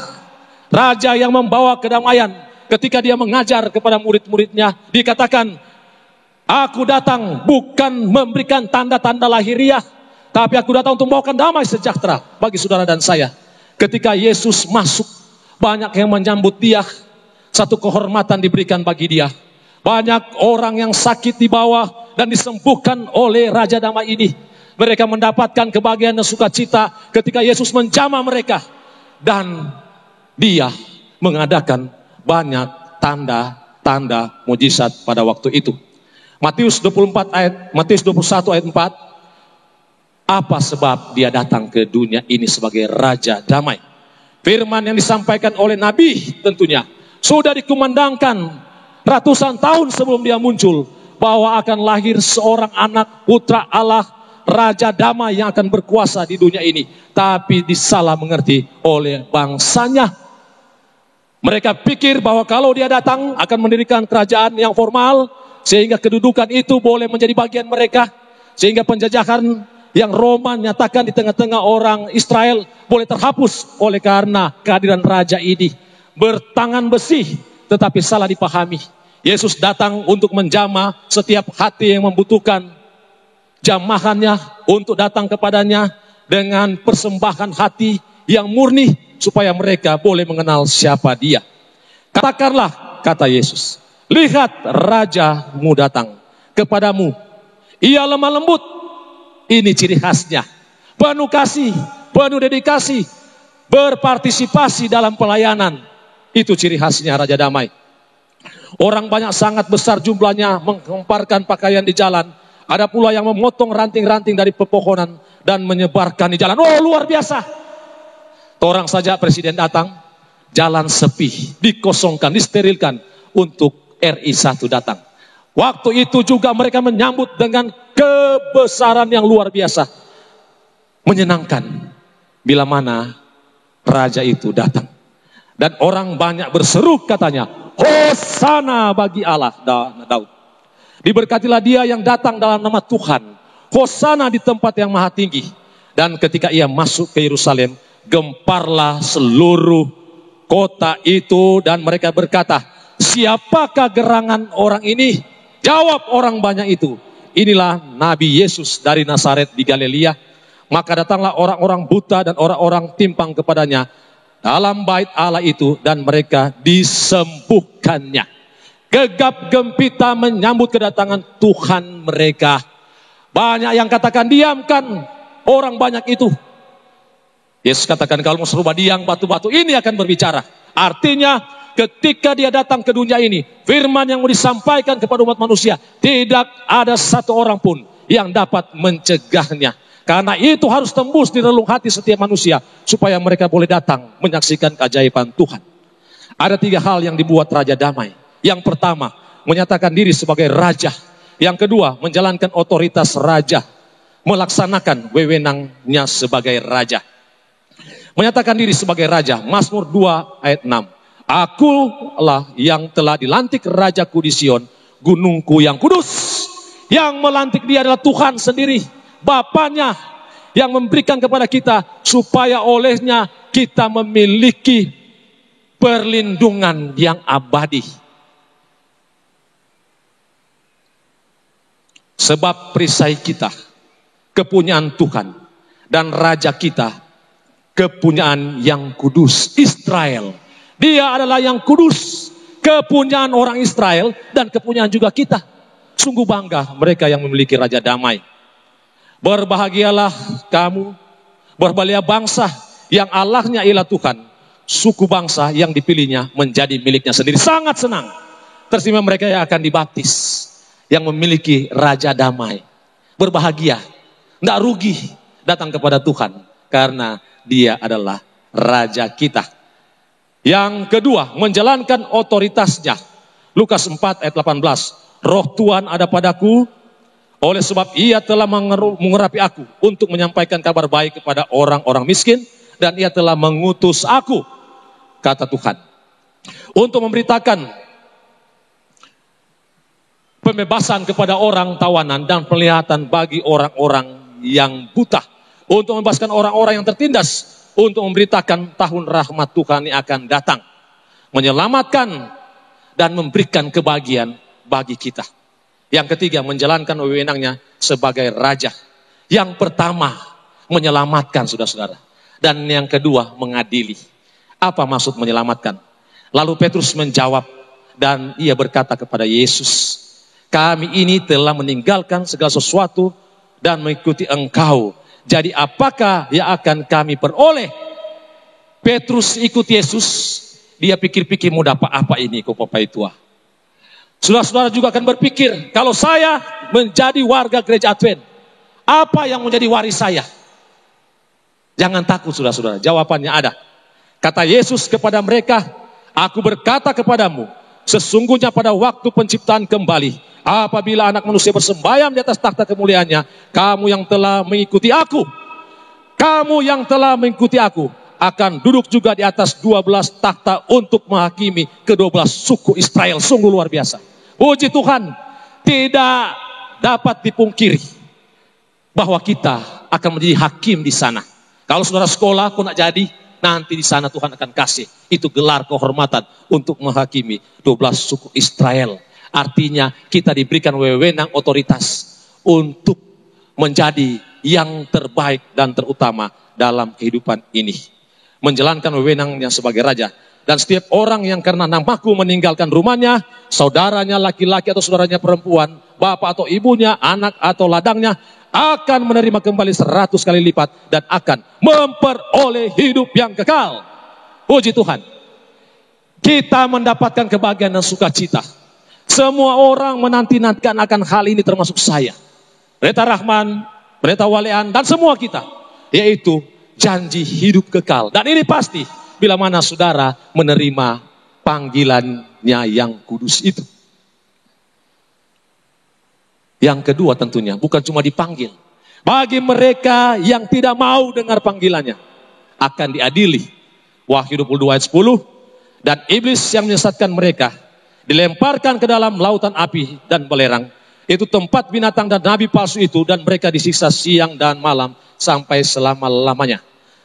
Raja yang membawa kedamaian. Ketika dia mengajar kepada murid-muridnya, dikatakan, aku datang bukan memberikan tanda-tanda lahiriah, tapi aku datang untuk membawakan damai sejahtera bagi saudara dan saya. Ketika Yesus masuk, banyak yang menyambut dia. Satu kehormatan diberikan bagi dia. Banyak orang yang sakit dibawa dan disembuhkan oleh Raja Damai ini. Mereka mendapatkan kebahagiaan dan sukacita ketika Yesus menjamah mereka. Dan dia mengadakan banyak tanda-tanda mujizat pada waktu itu. Matius 21 ayat 4. Apa sebab dia datang ke dunia ini sebagai Raja Damai? Firman yang disampaikan oleh Nabi tentunya sudah dikumandangkan ratusan tahun sebelum dia muncul, bahwa akan lahir seorang anak putra Allah, Raja Damai yang akan berkuasa di dunia ini. Tapi disalah mengerti oleh bangsanya. Mereka pikir bahwa kalau dia datang akan mendirikan kerajaan yang formal, sehingga kedudukan itu boleh menjadi bagian mereka, sehingga penjajahan yang Roma nyatakan di tengah-tengah orang Israel boleh terhapus oleh karena kehadiran raja ini. Bertangan besi, tetapi salah dipahami. Yesus datang untuk menjamah setiap hati yang membutuhkan jamahannya, untuk datang kepadanya dengan persembahan hati yang murni, supaya mereka boleh mengenal siapa dia. Katakanlah, kata Yesus, lihat rajamu datang kepadamu. Ia lemah lembut. Ini ciri khasnya. Penuh kasih, penuh dedikasi, berpartisipasi dalam pelayanan. Itu ciri khasnya Raja Damai. Orang banyak sangat besar jumlahnya menggemparkan pakaian di jalan. Ada pula yang memotong ranting-ranting dari pepohonan dan menyebarkan di jalan. Oh, luar biasa. Orang saja presiden datang, jalan sepi, dikosongkan, disterilkan untuk RI1 datang. Waktu itu juga mereka menyambut dengan kebesaran yang luar biasa. Menyenangkan bila mana raja itu datang. Dan orang banyak berseru katanya, Hosana bagi Allah Daud. Diberkatilah dia yang datang dalam nama Tuhan. Hosana di tempat yang maha tinggi. Dan ketika ia masuk ke Yerusalem, gemparlah seluruh kota itu dan mereka berkata, siapakah gerangan orang ini? Jawab orang banyak itu, inilah Nabi Yesus dari Nazaret di Galilea. Maka datanglah orang-orang buta dan orang-orang timpang kepadanya dalam bait Allah itu dan mereka disembuhkannya. Gegap gempita menyambut kedatangan Tuhan mereka. Banyak yang katakan diamkan orang banyak itu. Yesus katakan kalau mau serubah diam batu-batu ini akan berbicara. Artinya ketika dia datang ke dunia ini, firman yang mau disampaikan kepada umat manusia, tidak ada satu orang pun yang dapat mencegahnya. Karena itu harus tembus di relung hati setiap manusia, supaya mereka boleh datang menyaksikan keajaiban Tuhan. Ada 3 hal yang dibuat Raja Damai. Yang pertama, menyatakan diri sebagai raja. Yang kedua, menjalankan otoritas raja, melaksanakan wewenangnya sebagai raja. Menyatakan diri sebagai raja. Mazmur 2 ayat 6. Akulah yang telah dilantik rajaku di Sion, gunungku yang kudus. Yang melantik dia adalah Tuhan sendiri, Bapaknya, yang memberikan kepada kita supaya olehnya kita memiliki perlindungan yang abadi. Sebab perisai kita kepunyaan Tuhan dan raja kita kepunyaan yang kudus, Israel. Dia adalah yang kudus, kepunyaan orang Israel dan kepunyaan juga kita. Sungguh bangga mereka yang memiliki Raja Damai. Berbahagialah kamu, berbahagia bangsa yang Allahnya ialah Tuhan. suku bangsa yang dipilihnya menjadi miliknya sendiri. Sangat senang. Terima mereka yang akan dibaptis, yang memiliki Raja Damai. Berbahagia, tidak rugi datang kepada Tuhan, karena Dia adalah Raja kita. Yang kedua, menjalankan otoritasnya. Lukas 4 ayat 18. Roh Tuhan ada padaku, oleh sebab Ia telah mengurapi aku untuk menyampaikan kabar baik kepada orang-orang miskin, dan Ia telah mengutus aku, kata Tuhan, untuk memberitakan pembebasan kepada orang tawanan dan penglihatan bagi orang-orang yang buta, untuk membebaskan orang-orang yang tertindas, untuk memberitakan tahun rahmat Tuhan yang akan datang, menyelamatkan dan memberikan kebahagiaan bagi kita. Yang ketiga, menjalankan wewenangnya sebagai raja. Yang pertama, menyelamatkan, saudara-saudara. Dan yang kedua, mengadili. Apa maksud menyelamatkan? Lalu Petrus menjawab, dan ia berkata kepada Yesus, kami ini telah meninggalkan segala sesuatu dan mengikuti Engkau. Jadi apakah yang akan kami peroleh? Petrus ikut Yesus, dia pikir-pikir mau dapat apa ini kok Bapak tua. Saudara-saudara juga akan berpikir, kalau saya menjadi warga gereja Advent, apa yang menjadi waris saya? Jangan takut saudara-saudara, jawabannya ada. Kata Yesus kepada mereka, aku berkata kepadamu, sesungguhnya pada waktu penciptaan kembali, apabila anak manusia bersembayam di atas takhta kemuliaannya, kamu yang telah mengikuti aku, akan duduk juga di atas 12 takhta untuk menghakimi ke-12 suku Israel. Sungguh luar biasa. Puji Tuhan, tidak dapat dipungkiri bahwa kita akan menjadi hakim di sana. Kalau saudara sekolah kok nak jadi, nanti di sana Tuhan akan kasih itu gelar kehormatan untuk menghakimi 12 suku Israel. Artinya kita diberikan wewenang otoritas untuk menjadi yang terbaik dan terutama dalam kehidupan ini. Menjalankan wewenangnya sebagai raja. Dan setiap orang yang karena namaku meninggalkan rumahnya, saudaranya laki-laki atau saudaranya perempuan, bapak atau ibunya, anak atau ladangnya, akan menerima kembali 100 kali lipat dan akan memperoleh hidup yang kekal. Puji Tuhan. Kita mendapatkan kebahagiaan dan sukacita. Semua orang menanti-nantikan akan hal ini, termasuk saya, Pendeta Rahman, Pendeta Walean, dan semua kita. Yaitu janji hidup kekal. Dan ini pasti bila mana saudara menerima panggilannya yang kudus itu. Yang kedua tentunya bukan cuma dipanggil. Bagi mereka yang tidak mau dengar panggilannya, akan diadili. Wahyu 22 ayat 10. Dan iblis yang menyesatkan mereka dilemparkan ke dalam lautan api dan belerang. Itu tempat binatang dan nabi palsu itu, dan mereka disiksa siang dan malam sampai selama-lamanya.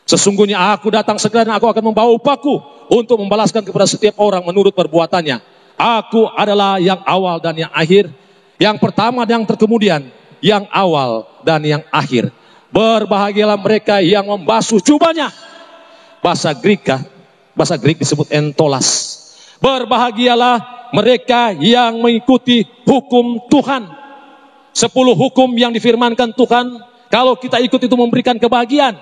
Sesungguhnya aku datang segera dan aku akan membawa upahku untuk membalaskan kepada setiap orang menurut perbuatannya. Aku adalah yang awal dan yang akhir, yang pertama dan yang terkemudian, yang awal dan yang akhir. Berbahagialah mereka yang membasuh jubahnya. Bahasa Greek disebut entolas. Berbahagialah mereka yang mengikuti hukum Tuhan. 10 hukum yang difirmankan Tuhan, kalau kita ikut itu memberikan kebahagiaan.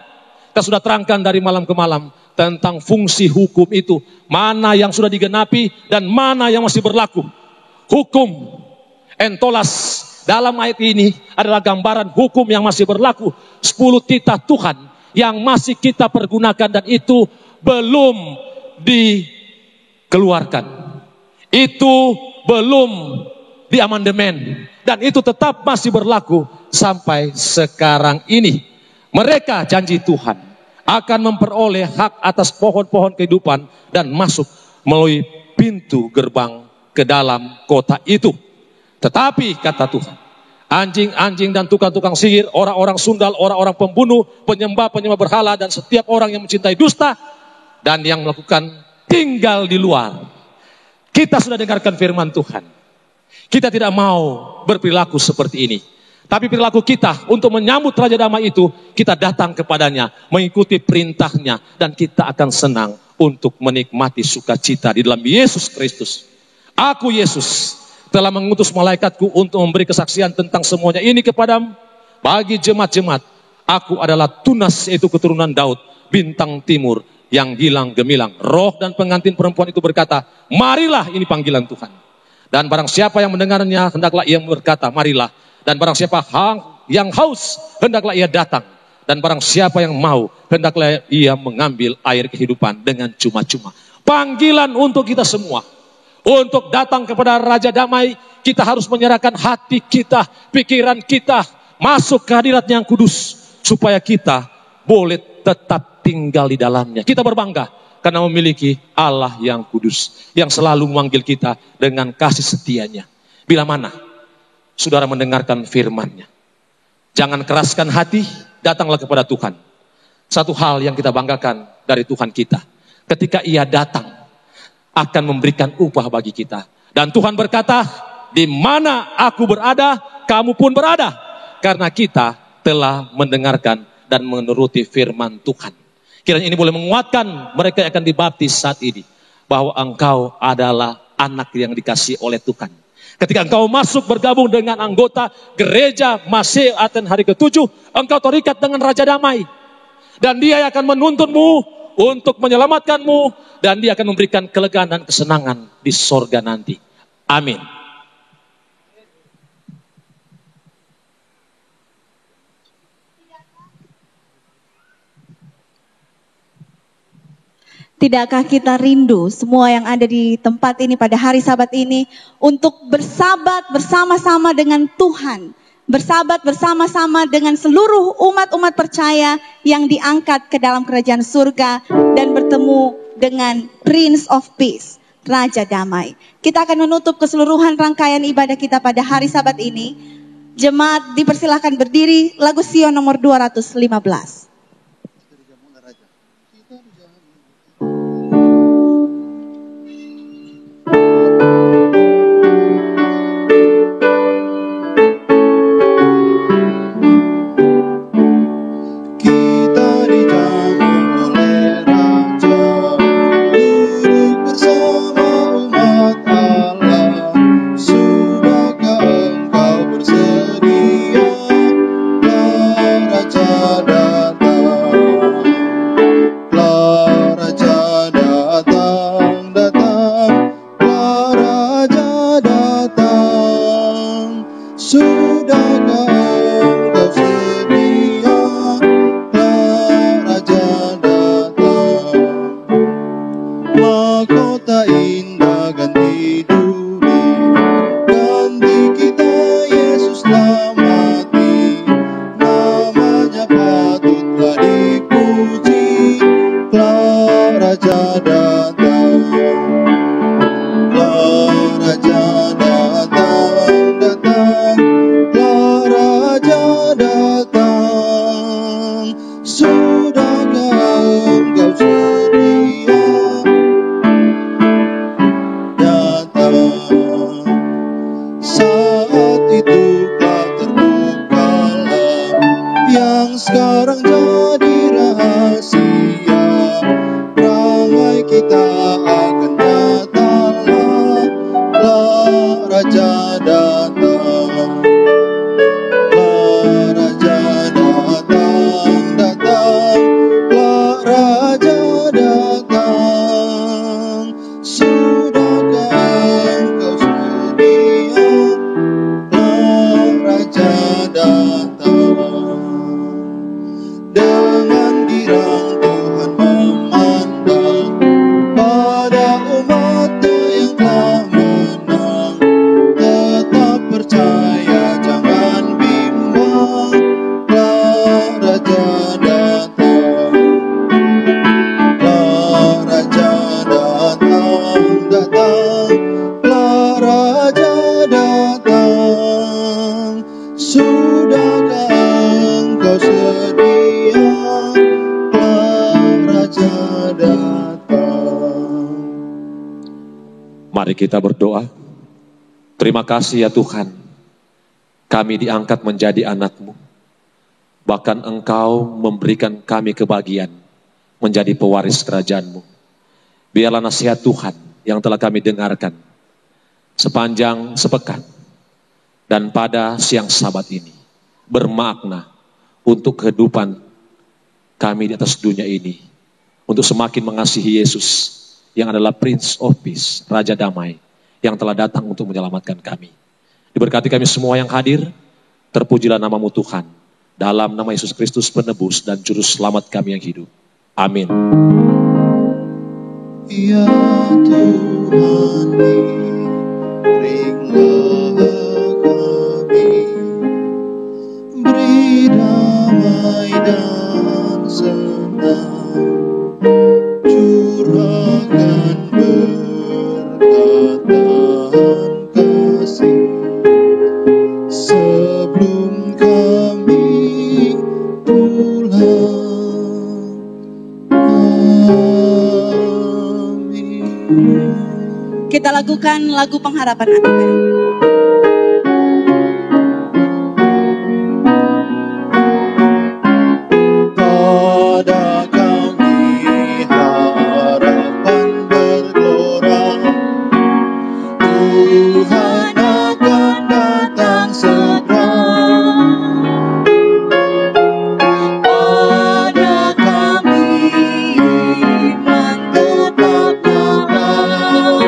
Kita sudah terangkan dari malam ke malam tentang fungsi hukum itu. Mana yang sudah digenapi dan mana yang masih berlaku. Hukum entolas dalam ayat ini adalah gambaran hukum yang masih berlaku. 10 titah Tuhan yang masih kita pergunakan dan itu belum dikeluarkan. Itu belum diamandemen. Dan itu tetap masih berlaku sampai sekarang ini. Mereka janji Tuhan akan memperoleh hak atas pohon-pohon kehidupan dan masuk melalui pintu gerbang ke dalam kota itu. Tetapi kata Tuhan, anjing-anjing dan tukang-tukang sihir, orang-orang sundal, orang-orang pembunuh, penyembah-penyembah berhala, dan setiap orang yang mencintai dusta dan yang melakukan tinggal di luar. Kita sudah dengarkan firman Tuhan. Kita tidak mau berperilaku seperti ini. Tapi perilaku kita untuk menyambut Raja Damai itu, kita datang kepadanya, mengikuti perintahnya, dan kita akan senang untuk menikmati sukacita di dalam Yesus Kristus. Aku Yesus telah mengutus malaikatku untuk memberi kesaksian tentang semuanya ini kepadamu. Bagi jemaat-jemaat, aku adalah tunas, yaitu keturunan Daud, bintang timur, yang gilang gemilang. Roh dan pengantin perempuan itu berkata, marilah, ini panggilan Tuhan. Dan barang siapa yang mendengarnya, hendaklah ia berkata, marilah. Dan barang siapa yang haus, hendaklah ia datang. Dan barang siapa yang mau, hendaklah ia mengambil air kehidupan dengan cuma-cuma. Panggilan untuk kita semua. Untuk datang kepada Raja Damai, kita harus menyerahkan hati kita, pikiran kita, masuk ke hadirat yang kudus. Supaya kita boleh tetap tinggal di dalamnya. Kita berbangga karena memiliki Allah yang kudus. Yang selalu memanggil kita dengan kasih setianya. Bila mana saudara mendengarkan firman-Nya, jangan keraskan hati, datanglah kepada Tuhan. Satu hal yang kita banggakan dari Tuhan kita, ketika Ia datang, akan memberikan upah bagi kita. Dan Tuhan berkata, di mana aku berada, kamu pun berada. Karena kita telah mendengarkan dan menuruti firman Tuhan. Kiranya ini boleh menguatkan mereka yang akan dibaptis saat ini. Bahwa engkau adalah anak yang dikasihi oleh Tuhan. Ketika engkau masuk bergabung dengan anggota gereja Masih Aten hari ke-7, engkau terikat dengan Raja Damai. Dan Dia akan menuntunmu untuk menyelamatkanmu, dan Dia akan memberikan kelegaan dan kesenangan di sorga nanti. Amin. Tidakkah kita rindu semua yang ada di tempat ini pada hari Sabat ini untuk bersabat bersama-sama dengan Tuhan, bersabat bersama-sama dengan seluruh umat-umat percaya yang diangkat ke dalam kerajaan surga dan bertemu dengan Prince of Peace, Raja Damai. Kita akan menutup keseluruhan rangkaian ibadah kita pada hari Sabat ini. Jemaat dipersilakan berdiri, lagu Sion nomor 215. Mari kita berdoa. Terima kasih ya Tuhan, kami diangkat menjadi anak-Mu. Bahkan Engkau memberikan kami kebahagiaan menjadi pewaris kerajaan-Mu. Biarlah nasihat Tuhan yang telah kami dengarkan sepanjang sepekan dan pada siang Sabat ini bermakna untuk kehidupan kami di atas dunia ini untuk semakin mengasihi Yesus yang adalah Prince of Peace, Raja Damai, yang telah datang untuk menyelamatkan kami. Diberkati kami semua yang hadir, terpujilah nama-Mu Tuhan, dalam nama Yesus Kristus penebus dan juru selamat kami yang hidup. Amin. Ya Tuhan, berilah kami, beri damai dan senang, curahkan berkat dan kasih sebelum kami pulang. Kita lakukan lagu pengharapan anugerah. Pada kami harapan bergelora, Tuhan akan datang segera. Pada kami iman tetap nyata,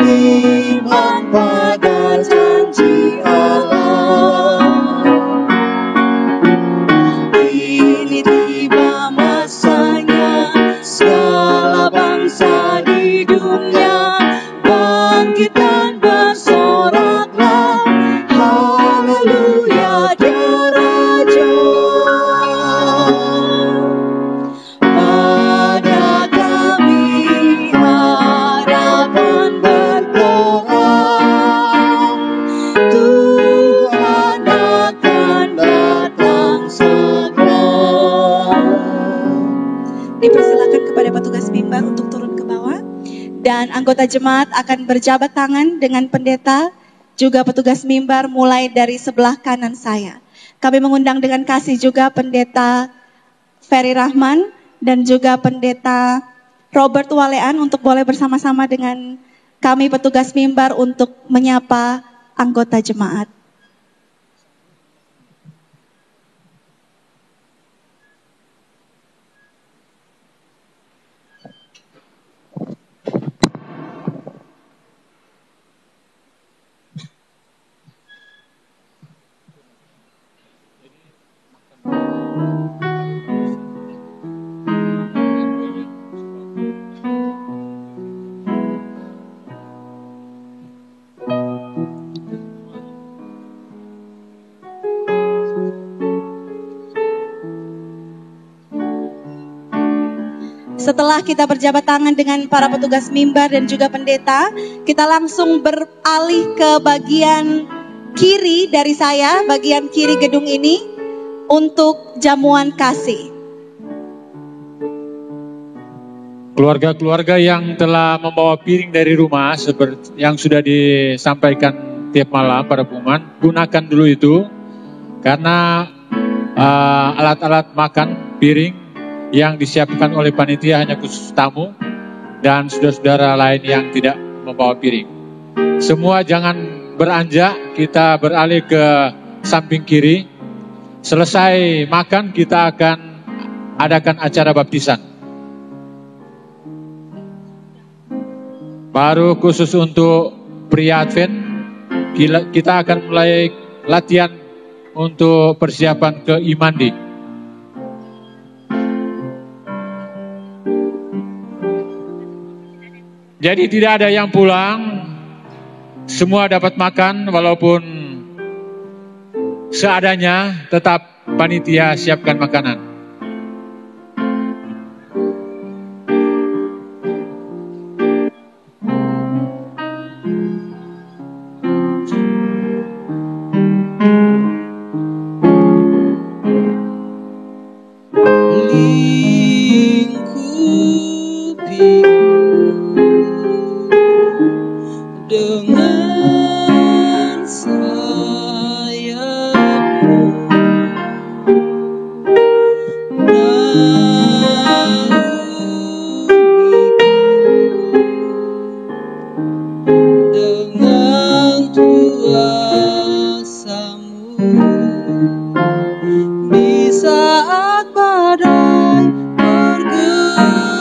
iman pada janji Allah. Ini tiba masanya, segala bangsa di dunia bangkit dan bersoraklah, haleluya Dia Raja. Pada kami harapan bergelora, Tuhan akan datang segera. Dipersilakan kepada petugas mimbar untuk turun ke bawah, dan anggota jemaat akan berjabat tangan dengan pendeta, juga petugas mimbar mulai dari sebelah kanan saya. Kami mengundang dengan kasih juga pendeta Ferry Rahman dan juga pendeta Robert Walean untuk boleh bersama-sama dengan kami petugas mimbar untuk menyapa anggota jemaat. Setelah kita berjabat tangan dengan para petugas mimbar dan juga pendeta, kita langsung beralih ke bagian kiri dari saya, bagian kiri gedung ini, untuk jamuan kasih. Keluarga-keluarga yang telah membawa piring dari rumah, seperti yang sudah disampaikan tiap malam pada pengumuman, gunakan dulu itu, karena alat-alat makan, piring, yang disiapkan oleh panitia hanya khusus tamu dan saudara-saudara lain yang tidak membawa piring. Semua jangan beranjak, kita beralih ke samping kiri. Selesai makan kita akan adakan acara baptisan. Baru khusus untuk pria Advent, kita akan mulai latihan untuk persiapan ke Imandi. Jadi tidak ada yang pulang, semua dapat makan walaupun seadanya, tetap panitia siapkan makanan. Di saat badai bergema,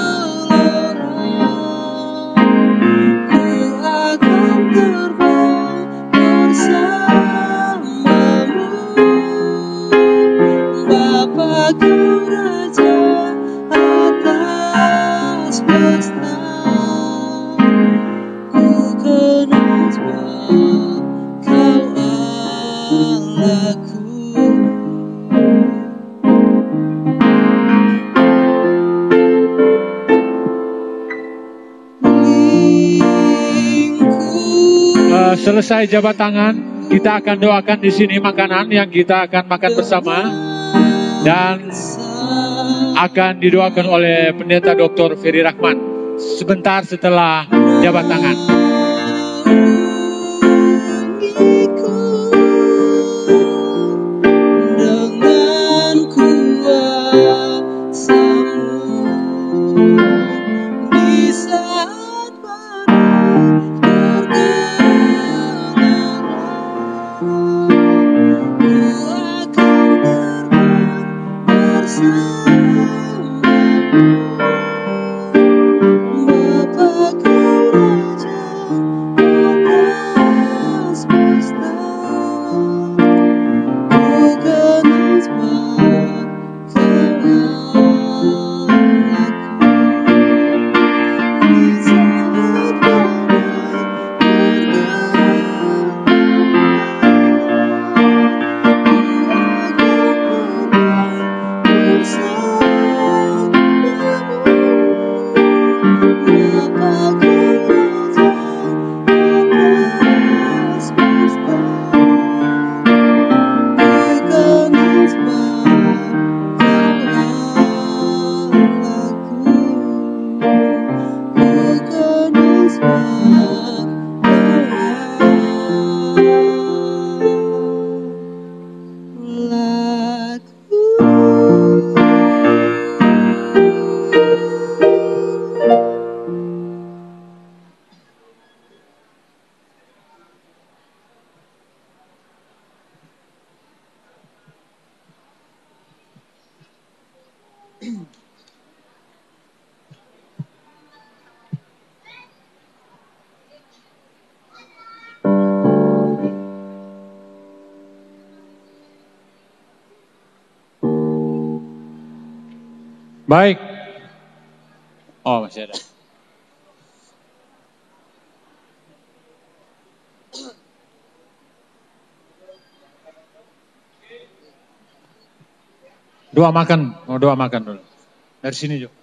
Selesai jabat tangan, kita akan doakan di sini makanan yang kita akan makan bersama dan akan didoakan oleh Pendeta Dr. Ferry Rahman sebentar setelah jabat tangan. Baik. Oh, masih ada. Doa makan, mau doa makan dulu. Dari sini, Jo.